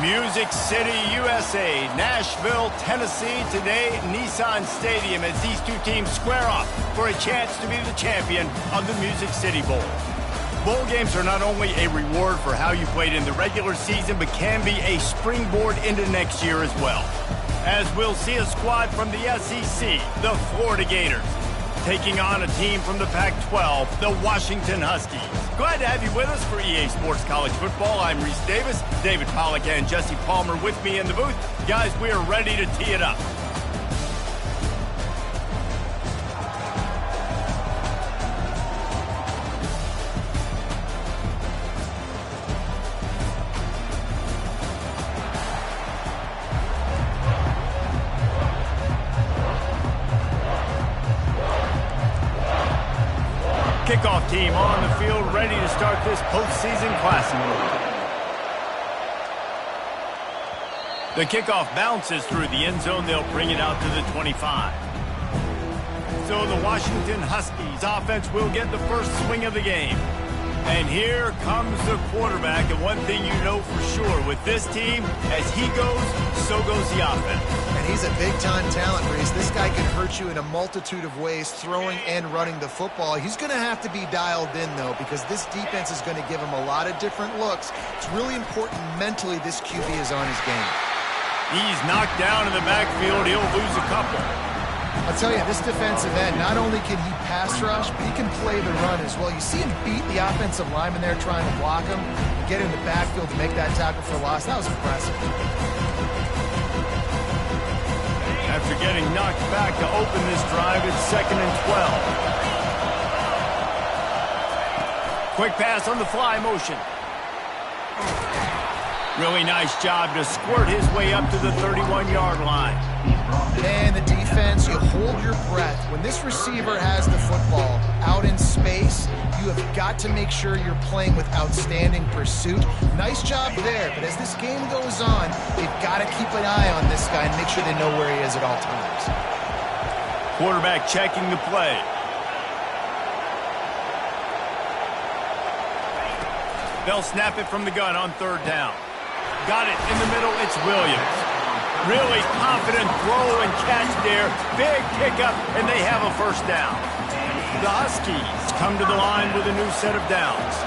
Music City, USA, Nashville, Tennessee, today, Nissan Stadium as these two teams square off for a chance to be the champion of the Music City Bowl. Bowl games are not only a reward for how you played in the regular season, but can be a springboard into next year as well. As we'll see a squad from the SEC, the Florida Gators, taking on a team from the Pac-12, the Washington Huskies. Glad to have you with us for EA Sports College Football. I'm Reese Davis, David Pollack and Jesse Palmer with me in the booth. Guys, we are ready to tee it up. Kickoff team on the field, ready to start this postseason classic. The kickoff bounces through the end zone. They'll bring it out to the 25. So the Washington Huskies offense will get the first swing of the game. And here comes the quarterback. And one thing you know for sure with this team, as he goes, so goes the offense. And he's a big-time talent, Reese. This guy can hurt you in a multitude of ways, throwing and running the football. He's going to have to be dialed in, though, because this defense is going to give him a lot of different looks. It's really important mentally this QB is on his game. He's knocked down in the backfield. He'll lose a couple. I'll tell you, this defensive end, not only can he pass rush, but he can play the run as well. You see him beat the offensive lineman there trying to block him, and get in the backfield to make that tackle for loss. That was impressive. After getting knocked back to open this drive, it's 2nd and 12. Quick pass on the fly motion. Really nice job to squirt his way up to the 31-yard line. And the defense, you hold your breath. When this receiver has the football out in space, you have got to make sure you're playing with outstanding pursuit. Nice job there, but as this game goes on, they've got to keep an eye on this guy and make sure they know where he is at all times. Quarterback checking the play. They'll snap it from the gun on 3rd down. Got it in the middle, it's Williams. Really confident throw and catch there. Big pickup, and they have a 1st down. The Huskies come to the line with a new set of downs.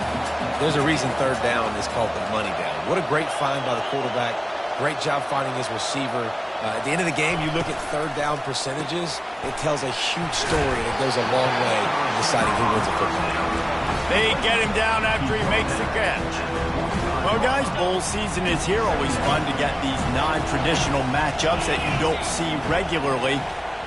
There's a reason 3rd down is called the money down. What a great find by the quarterback. Great job finding his receiver. At the end of the game, you look at 3rd down percentages. It tells a huge story, and it goes a long way in deciding who wins a football game. They get him down after he makes the catch. Well, guys, bowl season is here. Always fun to get these non-traditional matchups that you don't see regularly.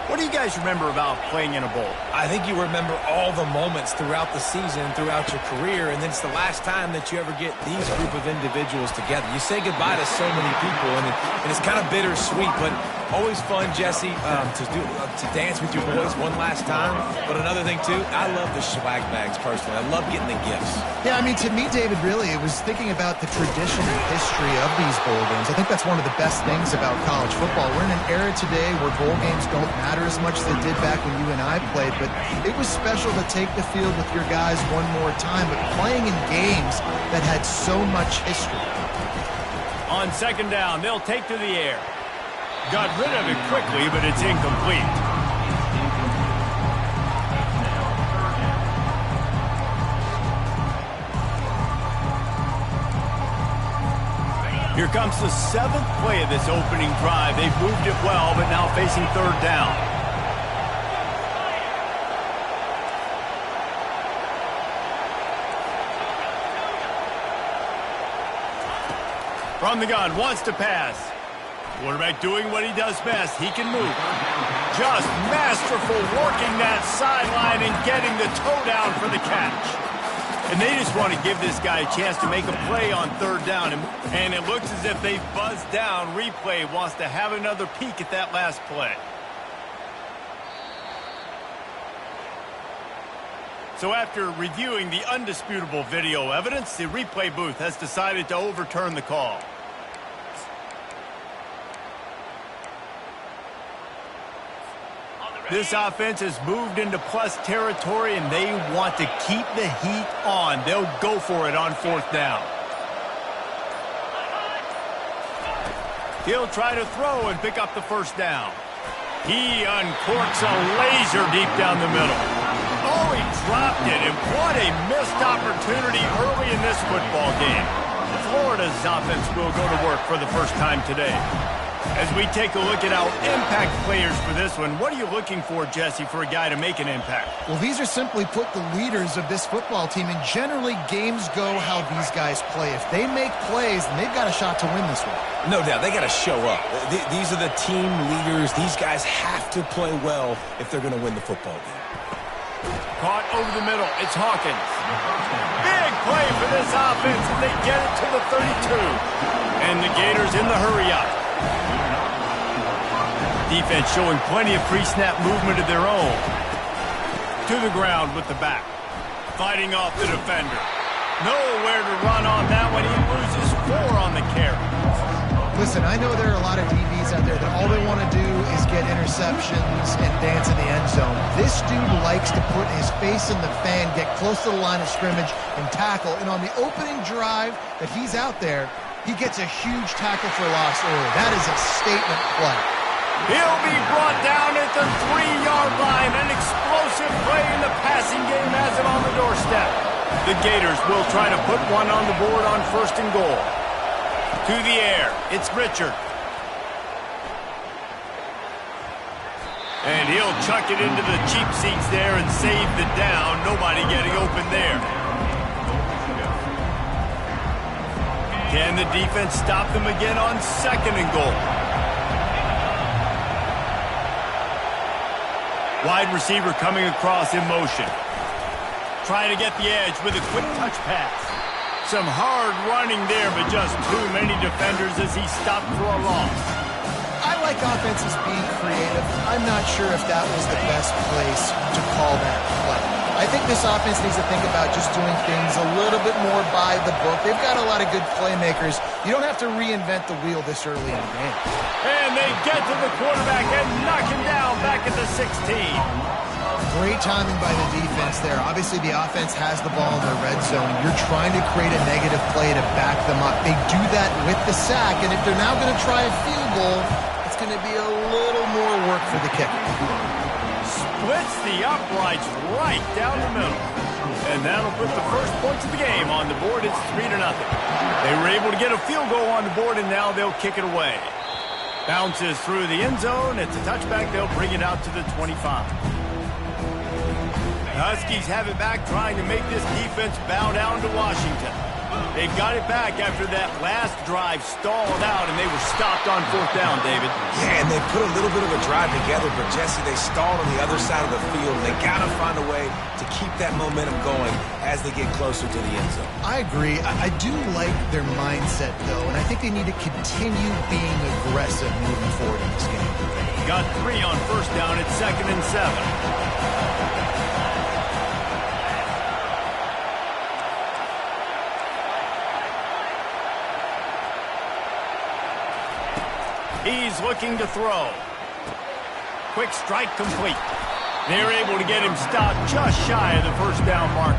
What do you guys remember about playing in a bowl? I think you remember all the moments throughout the season, throughout your career, and then it's the last time that you ever get these group of individuals together. You say goodbye to so many people, and it's kind of bittersweet, but always fun, Jesse, to dance with your boys one last time. But another thing, too, I love the swag bags, personally. I love getting the gifts. Yeah, I mean, to me, David, really, it was thinking about the tradition and history of these bowl games. I think that's one of the best things about college football. We're in an era today where bowl games don't matter as much as they did back when you and I played, but it was special to take the field with your guys one more time, but playing in games that had so much history. On 2nd down, they'll take to the air. Got rid of it quickly, but it's incomplete. Here comes the 7th play of this opening drive. They've moved it well, but now facing 3rd down. From the gun, wants to pass. Quarterback doing what he does best. He can move. Just masterful working that sideline and getting the toe down for the catch. And they just want to give this guy a chance to make a play on 3rd down. And it looks as if they've buzzed down. Replay wants to have another peek at that last play. So after reviewing the undisputable video evidence, the replay booth has decided to overturn the call. This offense has moved into plus territory, and they want to keep the heat on. They'll go for it on 4th down. He'll try to throw and pick up the first down. He uncorks a laser deep down the middle. Oh, he dropped it, and what a missed opportunity early in this football game. Florida's offense will go to work for the first time today. As we take a look at our impact players for this one, what are you looking for, Jesse, for a guy to make an impact? Well, these are simply put the leaders of this football team, and generally games go how these guys play. If they make plays, then they've got a shot to win this one. No doubt, they got to show up. These are the team leaders. These guys have to play well if they're going to win the football game. Caught over the middle. It's Hawkins. Big play for this offense, and they get it to the 32. And the Gators in the hurry-up. Defense showing plenty of pre-snap movement of their own. To the ground with the back. Fighting off the defender. Nowhere to run on that one. He loses 4 on the carry. Listen, I know there are a lot of DBs out there that all they want to do is get interceptions and dance in the end zone. This dude likes to put his face in the fan, get close to the line of scrimmage, and tackle. And on the opening drive that he's out there, he gets a huge tackle for loss early. That is a statement play. He'll be brought down at the 3-yard line. An explosive play in the passing game has him on the doorstep. The Gators will try to put one on the board on 1st and goal. To the air, it's Richard. And he'll chuck it into the cheap seats there and save the down. Nobody getting open there. Can the defense stop them again on 2nd and goal? Wide receiver coming across in motion. Trying to get the edge with a quick touch pass. Some hard running there, but just too many defenders as he stopped for a loss. I like offenses being creative. I'm not sure if that was the best place to call that play. I think this offense needs to think about just doing things a little bit more by the book. They've got a lot of good playmakers. You don't have to reinvent the wheel this early in the game. And they get to the quarterback and knock him down back at the 16. Great timing by the defense there. Obviously, the offense has the ball in the red zone. You're trying to create a negative play to back them up. They do that with the sack, and if they're now going to try a field goal, it's going to be a little more work for the kicker. Splits the uprights right down the middle. And that'll put the first points of the game on the board. It's 3-0. They were able to get a field goal on the board, and now they'll kick it away. Bounces through the end zone. It's a touchback. They'll bring it out to the 25. The Huskies have it back, trying to make this defense bow down to Washington. They've got it back after that last drive stalled out, and they were stopped on 4th down, David. Yeah, and they put a little bit of a drive together, but, Jesse, they stalled on the other side of the field. They got to find a way to keep that momentum going as they get closer to the end zone. I agree. I do like their mindset, though, and I think they need to continue being aggressive moving forward in this game. Got 3 on 1st down. It's 2nd and 7. He's looking to throw. Quick strike complete. They're able to get him stopped just shy of the 1st down marker.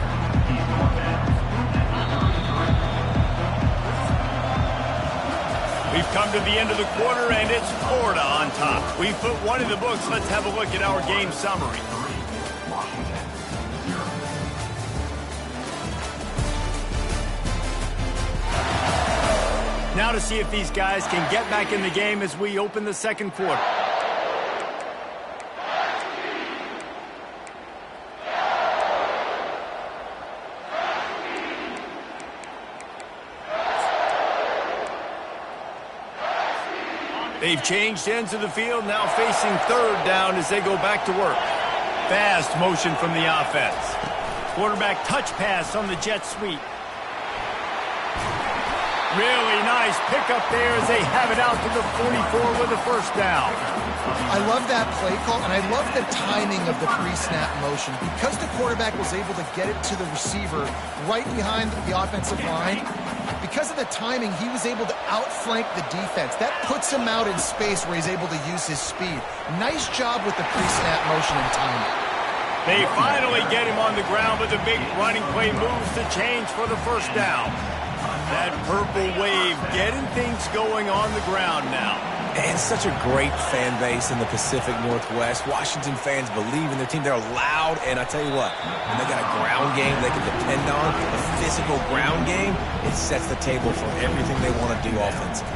We've come to the end of the quarter, and it's Florida on top. We've put one in the books. Let's have a look at our game summary. Now to see if these guys can get back in the game as we open the 2nd quarter. They've changed ends of the field, now facing 3rd down as they go back to work. Fast motion from the offense. Quarterback touch pass on the jet sweep. Really nice pickup there as they have it out to the 44 with a 1st down. I love that play call, and I love the timing of the pre-snap motion. Because the quarterback was able to get it to the receiver right behind the offensive line, because of the timing, he was able to outflank the defense. That puts him out in space where he's able to use his speed. Nice job with the pre-snap motion and timing. They finally get him on the ground, but the big running play moves to change for the 1st down. That purple wave getting things going on the ground now. And such a great fan base in the Pacific Northwest. Washington fans believe in their team. They're loud, and I tell you what, when they got a ground game they can depend on, a physical ground game, it sets the table for everything they want to do offensively.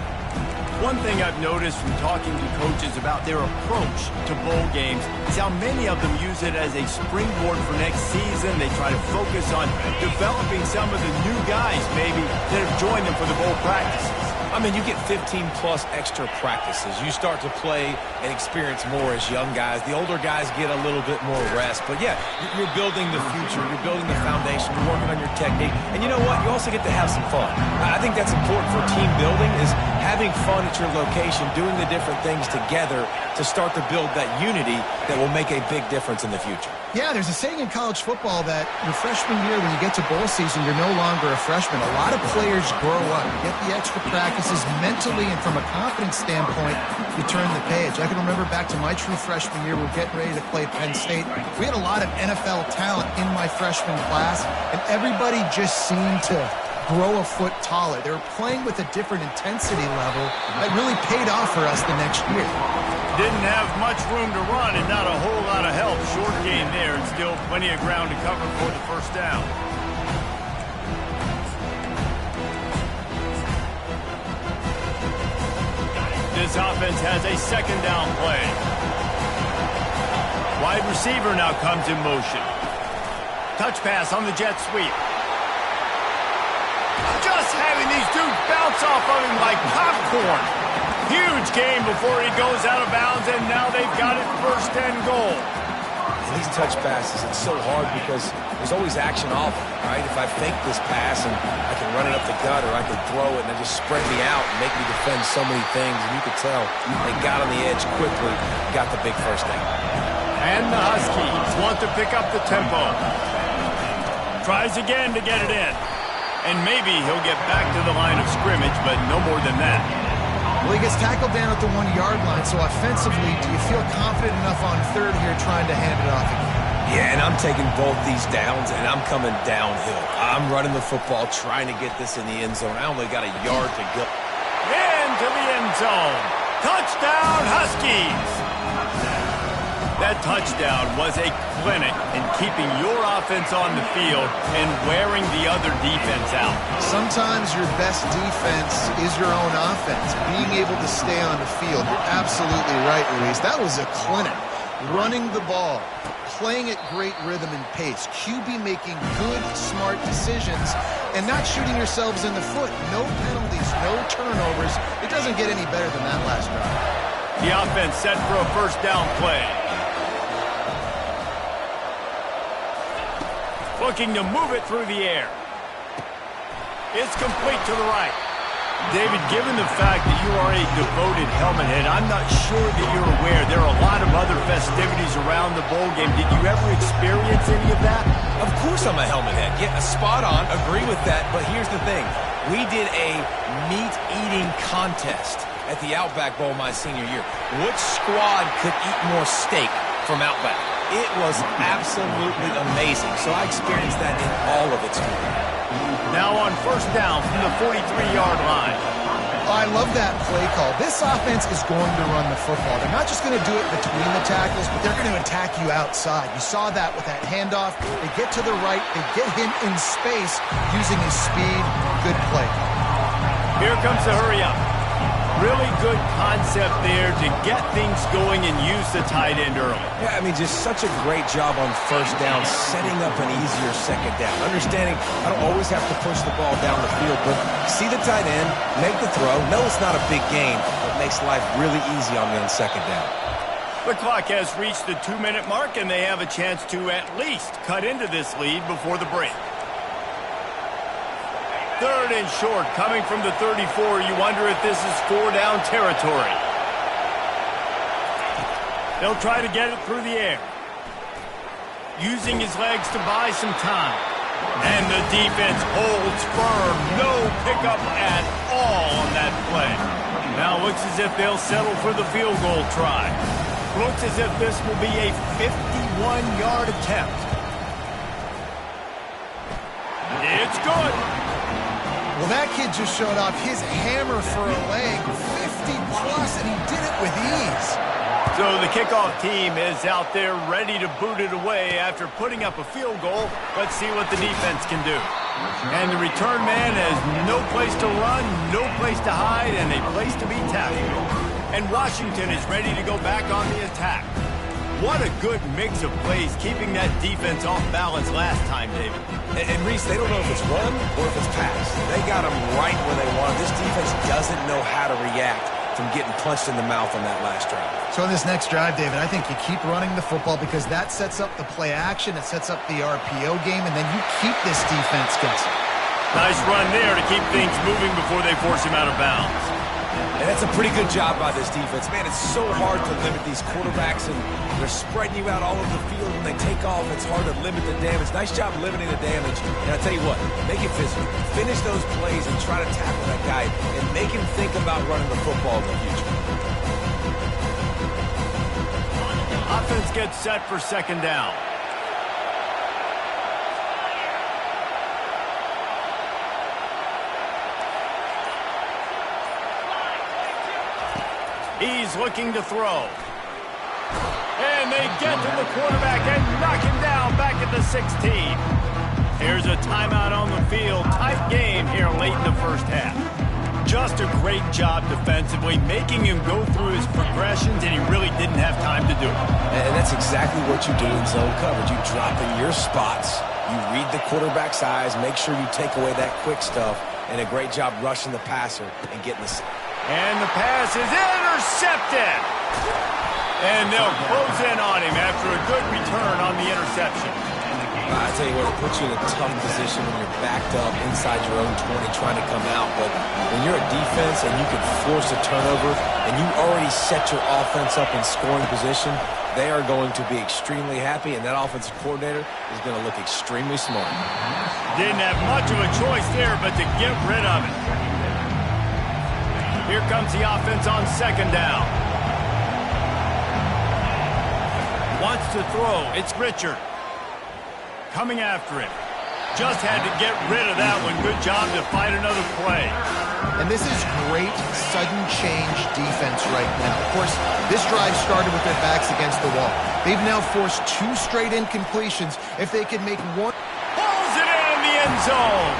One thing I've noticed from talking to coaches about their approach to bowl games is how many of them use it as a springboard for next season. They try to focus on developing some of the new guys, maybe, that have joined them for the bowl practices. I mean, you get 15-plus extra practices. You start to play and experience more as young guys. The older guys get a little bit more rest. But, yeah, you're building the future. You're building the foundation. You're working on your technique. And you know what? You also get to have some fun. I think that's important for team building is having fun at your location, doing the different things together to start to build that unity that will make a big difference in the future. Yeah, there's a saying in college football that your freshman year, when you get to bowl season, you're no longer a freshman. A lot of players grow up, get the extra practices mentally, and from a confidence standpoint, you turn the page. I can remember back to my true freshman year, we're getting ready to play Penn State. We had a lot of NFL talent in my freshman class, and everybody just seemed to grow a foot taller. They were playing with a different intensity level that really paid off for us the next year. Didn't have much room to run and not a whole lot of help. Short gain there and still plenty of ground to cover for the first down. This offense has a second down play. Wide receiver now comes in motion. Touch pass on the jet sweep. Just having these dudes bounce off of him like popcorn. Huge game before he goes out of bounds, and now they've got it first and goal. And these touch passes, it's so hard because there's always action off, right? If I fake this pass and I can run it up the gut or I can throw it and it just spread me out and make me defend so many things, and you could tell they got on the edge quickly, got the big first down. And the Huskies want to pick up the tempo. Tries again to get it in. And maybe he'll get back to the line of scrimmage, but no more than that. Well, he gets tackled down at the 1-yard line, so offensively, do you feel confident enough on third here trying to hand it off again? Yeah, and I'm taking both these downs, and I'm coming downhill. I'm running the football, trying to get this in the end zone. I only got a yard to go. Into the end zone. Touchdown, Huskies! That touchdown was a clinic in keeping your offense on the field and wearing the other defense out. Sometimes your best defense is your own offense, being able to stay on the field. You're absolutely right, Luis. That was a clinic. Running the ball, playing at great rhythm and pace, QB making good, smart decisions, and not shooting yourselves in the foot. No penalties, no turnovers. It doesn't get any better than that last drive. The offense set for a first down play. Looking to move it through the air. It's complete to the right. David, given the fact that you are a devoted helmet head, I'm not sure that you're aware there are a lot of other festivities around the bowl game. Did you ever experience any of that? Of course I'm a helmet head. Yeah, spot on. Agree with that. But here's the thing. We did a meat-eating contest at the Outback Bowl my senior year. Which squad could eat more steak from Outback? It was absolutely amazing. So I experienced that in all of its glory. Now on first down from the 43-yard line. I love that play call. This offense is going to run the football. They're not just going to do it between the tackles, but they're going to attack you outside. You saw that with that handoff. They get to the right. They get him in space using his speed. Good play call. Here comes the hurry up. Really good concept there to get things going and use the tight end early. Yeah, I mean, just such a great job on first down, setting up an easier second down. Understanding I don't always have to push the ball down the field, but see the tight end, make the throw. No, it's not a big gain, but makes life really easy on me on second down. The clock has reached the 2-minute mark, and they have a chance to at least cut into this lead before the break. Third and short, coming from the 34. You wonder if this is 4-down territory. They'll try to get it through the air. Using his legs to buy some time. And the defense holds firm. No pickup at all on that play. Now looks as if they'll settle for the field goal try. Looks as if this will be a 51-yard attempt. It's good. Well, that kid just showed off his hammer for a leg, 50-plus, and he did it with ease. So the kickoff team is out there ready to boot it away after putting up a field goal. Let's see what the defense can do. And the return man has no place to run, no place to hide, and a place to be tackled. And Washington is ready to go back on the attack. What a good mix of plays, keeping that defense off balance last time, David. And Reese, they don't know if it's run or if it's pass. They got them right where they want them. This defense doesn't know how to react from getting punched in the mouth on that last drive. So in this next drive, David, I think you keep running the football because that sets up the play action, it sets up the RPO game, and then you keep this defense guessing. Nice run there to keep things moving before they force him out of bounds. And that's a pretty good job by this defense. Man, it's so hard to limit these quarterbacks, and they're spreading you out all over the field. When they take off, it's hard to limit the damage. Nice job limiting the damage. And I'll tell you what, make it physical. Finish those plays and try to tackle that guy and make him think about running the football in the future. Offense gets set for second down. He's looking to throw. And they get to the quarterback and knock him down back at the 16. Here's a timeout on the field. Tight game here late in the first half. Just a great job defensively, making him go through his progressions, and he really didn't have time to do it. And that's exactly what you do in zone coverage. You drop in your spots, you read the quarterback's eyes, make sure you take away that quick stuff, and a great job rushing the passer and getting the... And the pass is intercepted. And they'll close in on him after a good return on the interception. I tell you what, it puts you in a tough position when you're backed up inside your own 20 trying to come out. But when you're a defense and you can force a turnover and you already set your offense up in scoring position, they are going to be extremely happy, and that offensive coordinator is going to look extremely smart. Didn't have much of a choice there but to get rid of it. Here comes the offense on second down. Wants to throw. It's Richard. Coming after him. Just had to get rid of that one. Good job to fight another play. And this is great sudden change defense right now. Of course, this drive started with their backs against the wall. They've now forced 2 straight incompletions. If they can make one... Pulls it in the end zone.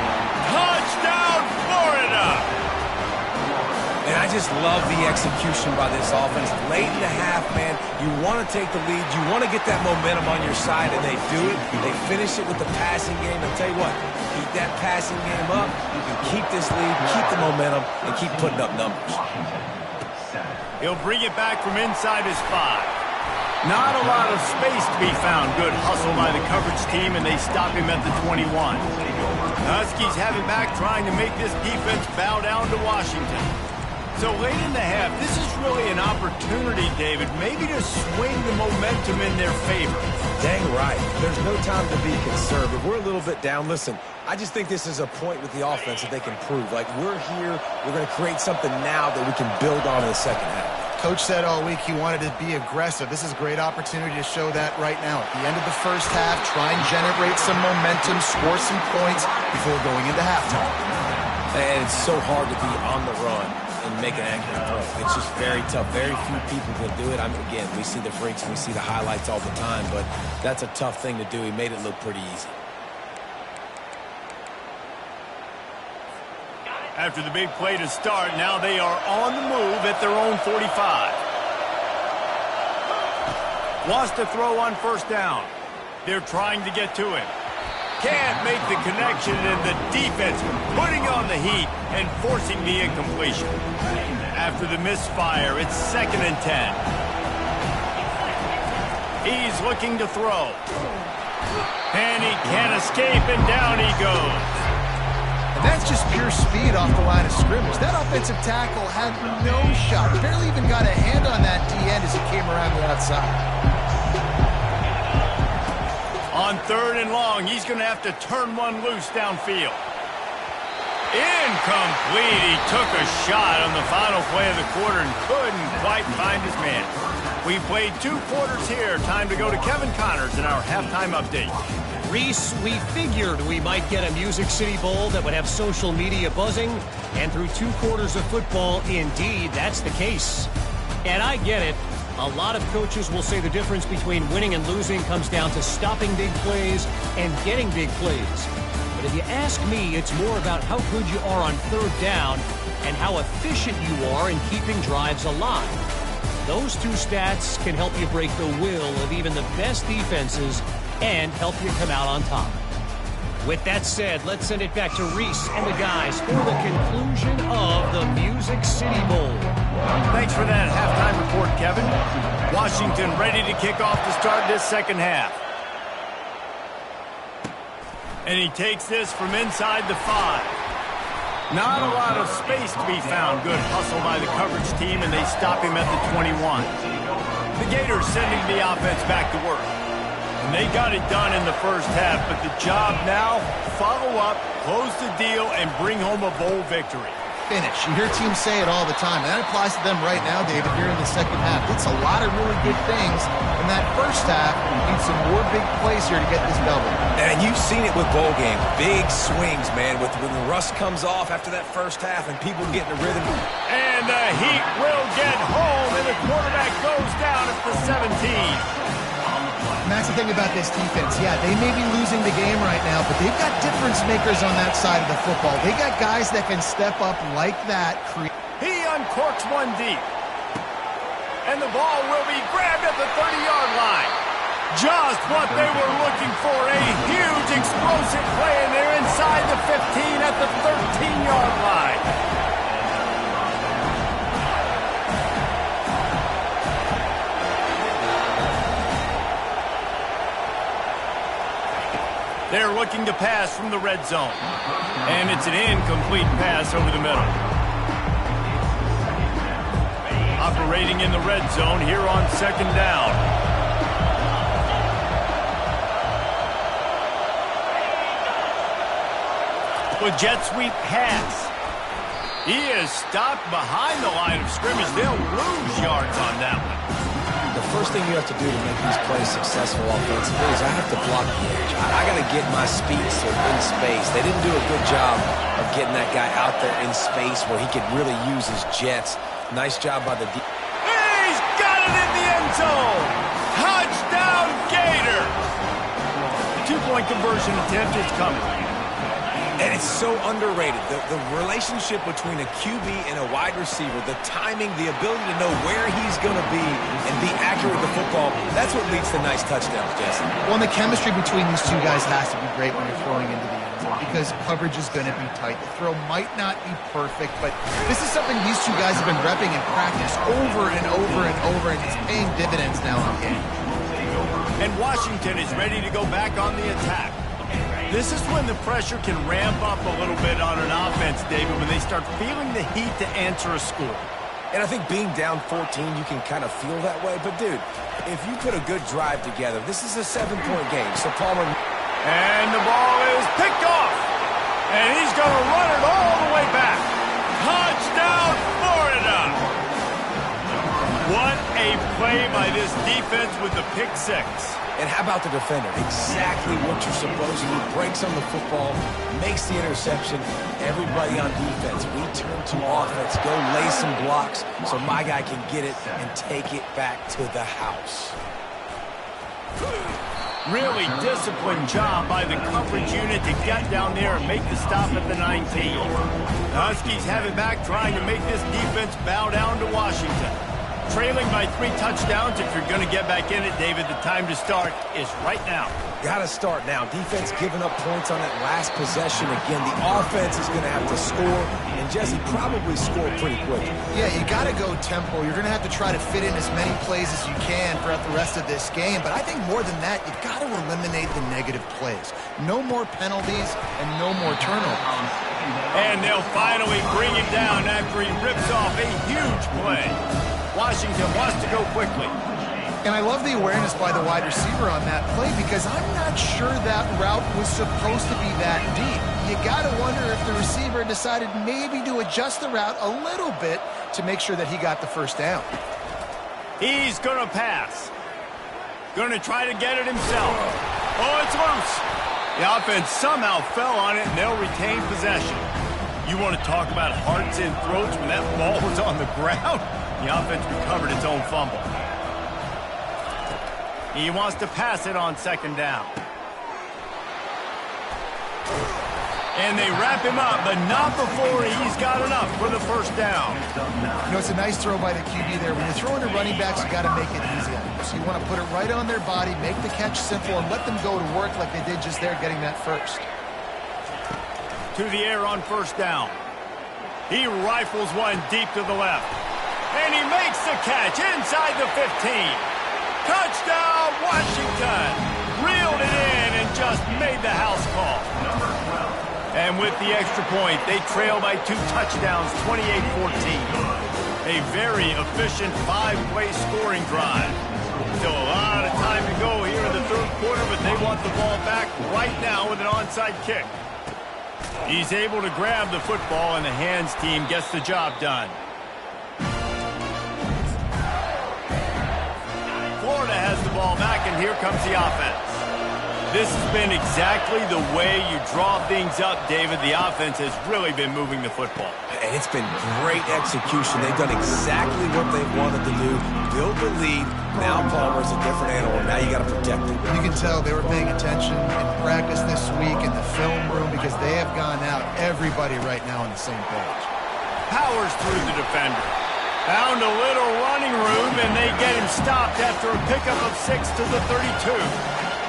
Touchdown, Florida. And I just love the execution by this offense. Late in the half, man, you want to take the lead. You want to get that momentum on your side, and they do it. They finish it with the passing game. I'll tell you what, keep that passing game up. You can keep this lead, keep the momentum, and keep putting up numbers. He'll bring it back from inside his 5. Not a lot of space to be found. Good hustle by the coverage team, and they stop him at the 21. The Huskies have it back, trying to make this defense bow down to Washington. So late in the half, this is really an opportunity, David, maybe to swing the momentum in their favor. Dang right. There's no time to be conservative. We're a little bit down. Listen, I just think this is a point with the offense that they can prove. Like, we're here, we're going to create something now that we can build on in the second half. Coach said all week he wanted to be aggressive. This is a great opportunity to show that right now. At the end of the first half, try and generate some momentum, score some points before going into halftime. And it's so hard to be on the run and make an accurate throw. It's just very tough. Very few people can do it. Again, we see the freaks and we see the highlights all the time, but that's a tough thing to do. He made it look pretty easy. After the big play to start, now they are on the move at their own 45. Wants to throw on first down. They're trying to get to him. Can't make the connection, and the defense putting on the heat and forcing the incompletion. After the misfire, it's 2nd and 10. He's looking to throw. And he can't escape, and down he goes. And that's just pure speed off the line of scrimmage. That offensive tackle had no shot. Barely even got a hand on that D-end as he came around the outside. On 3rd and long, he's going to have to turn one loose downfield. Incomplete. He took a shot on the final play of the quarter and couldn't quite find his man. We played 2 quarters here. Time to go to Kevin Connors in our halftime update. Reese, we figured we might get a Music City Bowl that would have social media buzzing, and through 2 quarters of football, indeed, that's the case. And I get it. A lot of coaches will say the difference between winning and losing comes down to stopping big plays and getting big plays. But if you ask me, it's more about how good you are on 3rd down and how efficient you are in keeping drives alive. Those 2 stats can help you break the will of even the best defenses and help you come out on top. With that said, let's send it back to Reese and the guys for the conclusion of the Music City Bowl. Thanks for that halftime report, Kevin. Washington ready to kick off to start this second half. And he takes this from inside the 5. Not a lot of space to be found. Good hustle by the coverage team, and they stop him at the 21. The Gators sending the offense back to work. And they got it done in the first half, but the job now, follow up, close the deal, and bring home a bowl victory. Finish. You hear teams say it all the time, and that applies to them right now, David, here in the second half. It's a lot of really good things in that first half. Need some more big plays here to get this double. And you've seen it with bowl games. Big swings, man, when the rust comes off after that first half and people get in a rhythm. And the Heat will get home, and the quarterback goes down at the 17. And that's the thing about this defense. Yeah, they may be losing the game right now, but they've got difference makers on that side of the football. They got guys that can step up like that. He uncorks one deep. And the ball will be grabbed at the 30-yard line. Just what they were looking for. A huge explosive play, and they're inside the 15 at the 13-yard line. They're looking to pass from the red zone. And it's an incomplete pass over the middle. Operating in the red zone here on 2nd down. With jet sweep pass. He is stopped behind the line of scrimmage. They'll lose yards on that one. The first thing you have to do to make these plays successful offensively is I have to block the edge. I got to get my speedster in space. They didn't do a good job of getting that guy out there in space where he could really use his jets. Nice job by the He's got it in the end zone. Touchdown, Gator. 2-point conversion attempt is coming. And it's so underrated. The relationship between a QB and a wide receiver, the timing, the ability to know where he's going to be and be accurate with the football, that's what leads to nice touchdowns, Jesse. Well, and the chemistry between these 2 guys has to be great when you're throwing into the end zone because coverage is going to be tight. The throw might not be perfect, but this is something these 2 guys have been repping in practice over and over and over, and it's paying dividends now in the game. And Washington is ready to go back on the attack. This is when the pressure can ramp up a little bit on an offense, David, when they start feeling the heat to answer a score. And I think being down 14, you can kind of feel that way. But, dude, if you put a good drive together, this is a 7-point game. So, Palmer. And the ball is picked off. And he's going to run it all the way back. Touchdown, Florida. What a play by this defense with the pick 6. And how about the defender? Exactly what you're supposed to do. Breaks on the football, makes the interception. Everybody on defense, we turn to offense. Go lay some blocks so my guy can get it and take it back to the house. Really disciplined job by the coverage unit to get down there and make the stop at the 19. The Huskies have it back, trying to make this defense bow down to Washington. Trailing by 3 touchdowns. If you're going to get back in it, David, the time to start is right now. Got to start now. Defense giving up points on that last possession. Again, the offense is going to have to score, and Jesse probably score pretty quick. Yeah, you got to go tempo. You're going to have to try to fit in as many plays as you can throughout the rest of this game. But I think more than that, you've got to eliminate the negative plays. No more penalties and no more turnovers. And they'll finally bring him down after he rips off a huge play. Washington wants to go quickly. And I love the awareness by the wide receiver on that play because I'm not sure that route was supposed to be that deep. You got to wonder if the receiver decided maybe to adjust the route a little bit to make sure that he got the first down. He's going to pass. Going to try to get it himself. Oh, it's loose. The offense somehow fell on it, and they'll retain possession. You want to talk about hearts and throats when that ball was on the ground? The offense recovered its own fumble. He wants to pass it on second down. And they wrap him up, but not before he's got enough for the first down. You know, it's a nice throw by the QB there. When you're throwing to running backs, you got to make it easy on them. So you want to put it right on their body, make the catch simple, and let them go to work like they did just there getting that first. To the air on first down. He rifles one deep to the left. And he makes the catch inside the 15. Touchdown, Washington. Reeled it in and just made the house call. And with the extra point, they trail by 2 touchdowns, 28-14. A very efficient 5-play scoring drive. Still a lot of time to go here in the third quarter, but they want the ball back right now with an onside kick. He's able to grab the football, and the hands team gets the job done. Florida has the ball back, and here comes the offense. This has been exactly the way you draw things up, David. The offense has really been moving the football. And it's been great execution. They've done exactly what they wanted to do. Build the lead. Now Palmer's a different animal. Now you got to protect him. You can tell they were paying attention in practice this week in the film room because they have gone out, everybody right now on the same page. Powers through the defender. Found a little running room, and they get him stopped after a pickup of 6 to the 32.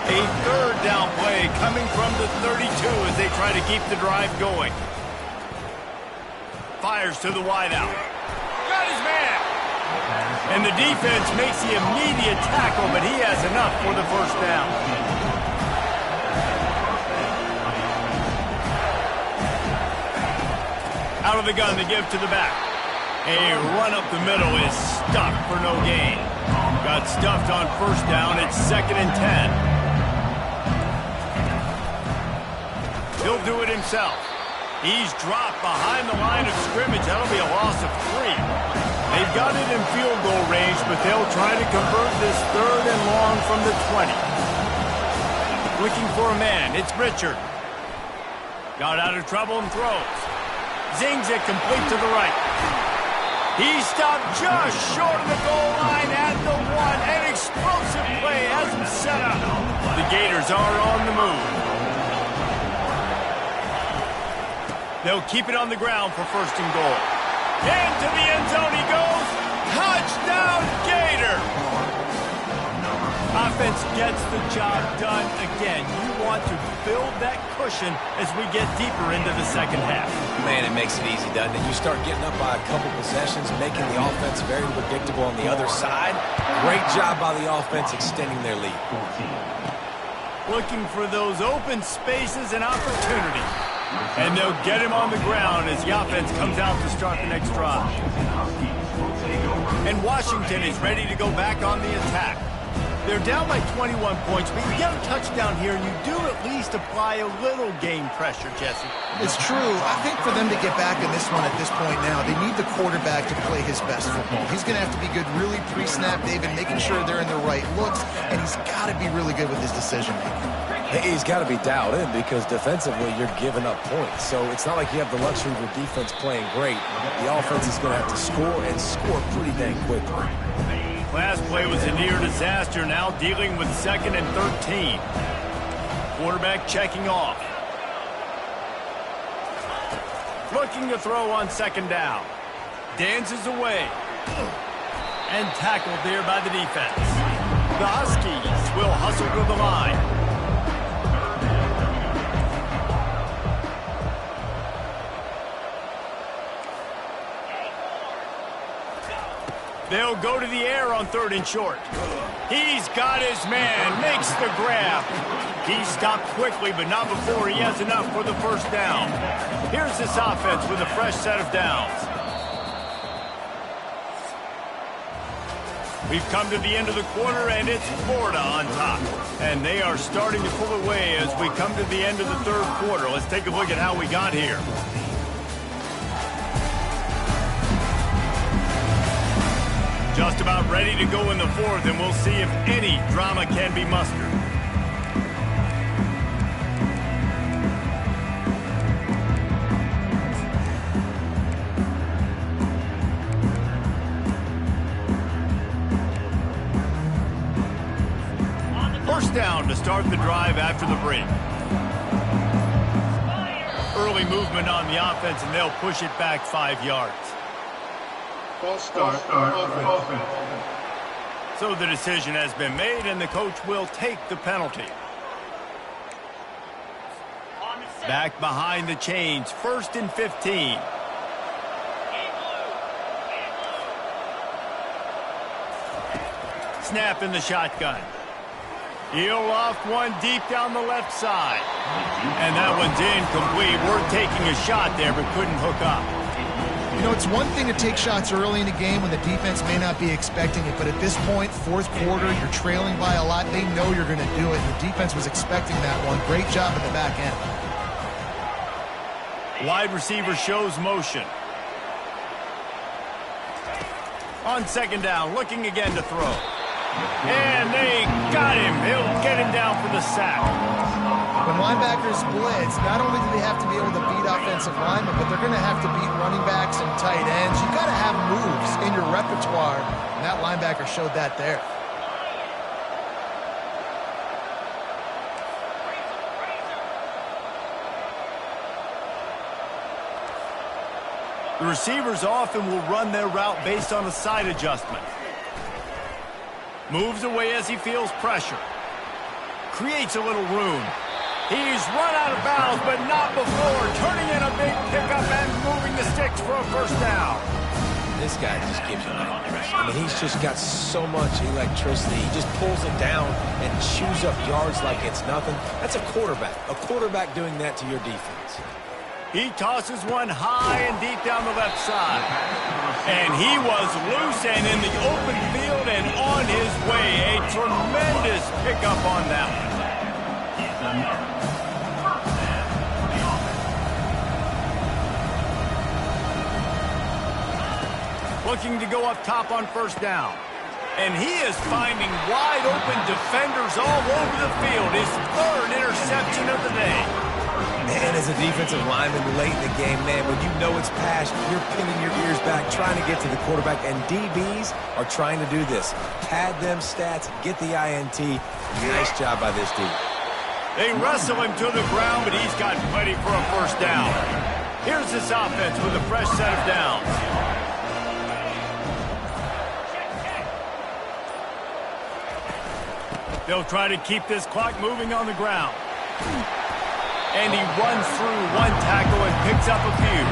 A third down play coming from the 32 as they try to keep the drive going. Fires to the wideout. Got his man. And the defense makes the immediate tackle, but he has enough for the first down. Out of the gun to give to the back. A run up the middle is stuck for no gain. Got stuffed on first down. It's 2nd and 10. He'll do it himself. He's dropped behind the line of scrimmage. That'll be a loss of 3. They've got it in field goal range, but they'll try to convert this 3rd and long from the 20. Looking for a man. It's Richard. Got out of trouble and throws. Zings it complete to the right. He stopped just short of the goal line at the 1. An explosive play has him set up. The Gators are on the move. They'll keep it on the ground for 1st and goal. Into the end zone he goes. Touchdown, Gator! Offense gets the job done again. You want to build that cushion as we get deeper into the second half. Man, it makes it easy, doesn't it? You start getting up by a couple possessions, making the offense very predictable on the other side. Great job by the offense extending their lead. Looking for those open spaces and opportunity. And they'll get him on the ground as the offense comes out to start the next drive. And Washington is ready to go back on the attack. They're down by 21 points, but you get a touchdown here, and you do at least apply a little game pressure, Jesse. It's true. I think for them to get back in this one at this point now, they need the quarterback to play his best football. He's going to have to be good really pre-snap, David, making sure they're in the right looks, and he's got to be really good with his decision-making. He's got to be dialed in because defensively you're giving up points. So it's not like you have the luxury of your defense playing great. The offense is going to have to score and score pretty dang quickly. Last play was a near disaster, now dealing with 2nd and 13. Quarterback checking off. Looking to throw on 2nd down. Dances away. And tackled there by the defense. The Huskies will hustle to the line. They'll go to the air on 3rd and short. He's got his man, makes the grab. He stopped quickly, but not before he has enough for the first down. Here's this offense with a fresh set of downs. We've come to the end of the quarter, and it's Florida on top. And they are starting to pull away as we come to the end of the 3rd quarter. Let's take a look at how we got here. Just about ready to go in the fourth, and we'll see if any drama can be mustered. First down to start the drive after the break. Early movement on the offense, and they'll push it back 5 yards. False start offense. So the decision has been made, and the coach will take the penalty. Back behind the chains, 1st and 15. Snap in the shotgun. Heel off one deep down the left side. And that one's incomplete. We're taking a shot there, but couldn't hook up. You know, it's one thing to take shots early in a game when the defense may not be expecting it, but at this point, fourth quarter, you're trailing by a lot. They know you're going to do it. The defense was expecting that one. Great job in the back end. Wide receiver shows motion. On second down, looking again to throw. And they got him. He'll get him down for the sack. When linebackers blitz, not only do they have to be able to beat offensive linemen, but they're going to have to beat running backs and tight ends. You've got to have moves in your repertoire, and that linebacker showed that there. The receivers often will run their route based on a side adjustment. Moves away as he feels pressure. Creates a little room. He's run out of bounds, but not before. Turning in a big pickup and moving the sticks for a first down. This guy just gives you nightmares. I mean, he's just got so much electricity. He just pulls it down and chews up yards like it's nothing. That's a quarterback. A quarterback doing that to your defense. He tosses one high and deep down the left side. And he was loose and in the open field and on his way. A tremendous pickup on that one. Looking to go up top on first down. And he is finding wide open defenders all over the field. His 3rd interception of the day. Man, as a defensive lineman late in the game, man, when you know it's passed, you're pinning your ears back, trying to get to the quarterback, and DBs are trying to do this. Pad them stats, get the INT. Nice job by this dude. They wrestle him to the ground, but he's got plenty for a first down. Here's this offense with a fresh set of downs. They'll try to keep this clock moving on the ground. And he runs through one tackle and picks up a few.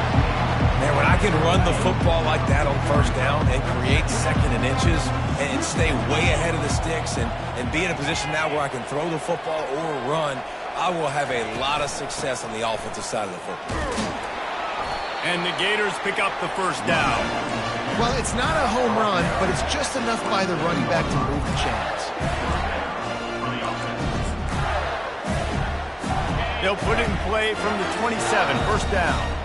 Man, when I can run the football like that on first down and create 2nd and inches and stay way ahead of the sticks and be in a position now where I can throw the football or run, I will have a lot of success on the offensive side of the football. And the Gators pick up the first down. Well, it's not a home run, but it's just enough by the running back to move the chains. They'll put it in play from the 27, first down.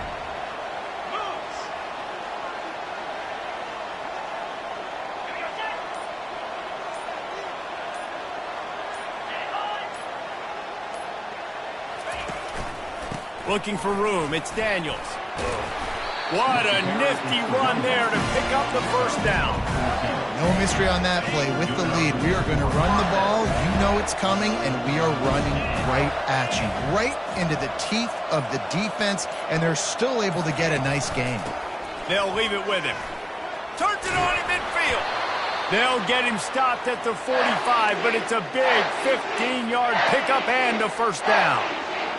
Looking for room, it's Daniels. What a nifty run there to pick up the first down. No mystery on that play. With the lead, we are going to run the ball. You know it's coming, and we are running right at you, right into the teeth of the defense, and they're still able to get a nice gain. They'll leave it with him. Turns it on in midfield. They'll get him stopped at the 45, but it's a big 15-yard pickup and a first down.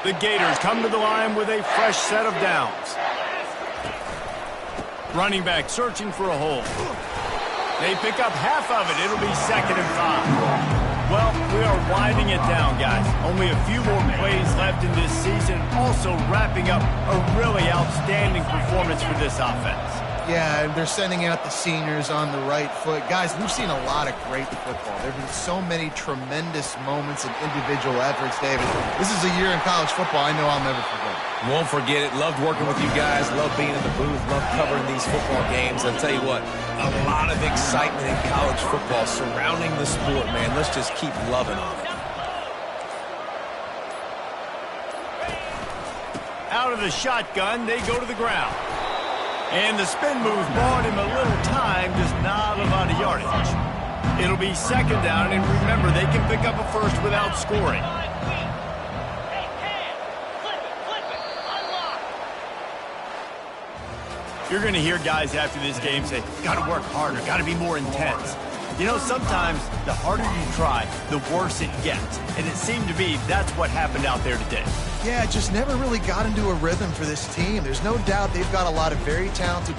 The Gators come to the line with a fresh set of downs. Running back searching for a hole. They pick up half of it. It'll be 2nd and 5. Well, we are winding it down, guys. Only a few more plays left in this season. Also wrapping up a really outstanding performance for this offense. Yeah, and they're sending out the seniors on the right foot. Guys, we've seen a lot of great football. There have been so many tremendous moments and individual efforts, David. This is a year in college football I know I'll never forget. Won't forget it. Loved working with you guys. Loved being in the booth. Loved covering these football games. I'll tell you what, a lot of excitement in college football surrounding the sport, man. Let's just keep loving on it. Out of the shotgun, they go to the ground. And the spin move bought him a little time, just not a lot of yardage. It'll be second down, and remember, they can pick up a first without scoring. You're going to hear guys after this game say, got to work harder, got to be more intense. You know, sometimes the harder you try, the worse it gets. And it seemed to be that's what happened out there today. Yeah, it just never really got into a rhythm for this team. There's no doubt they've got a lot of very talented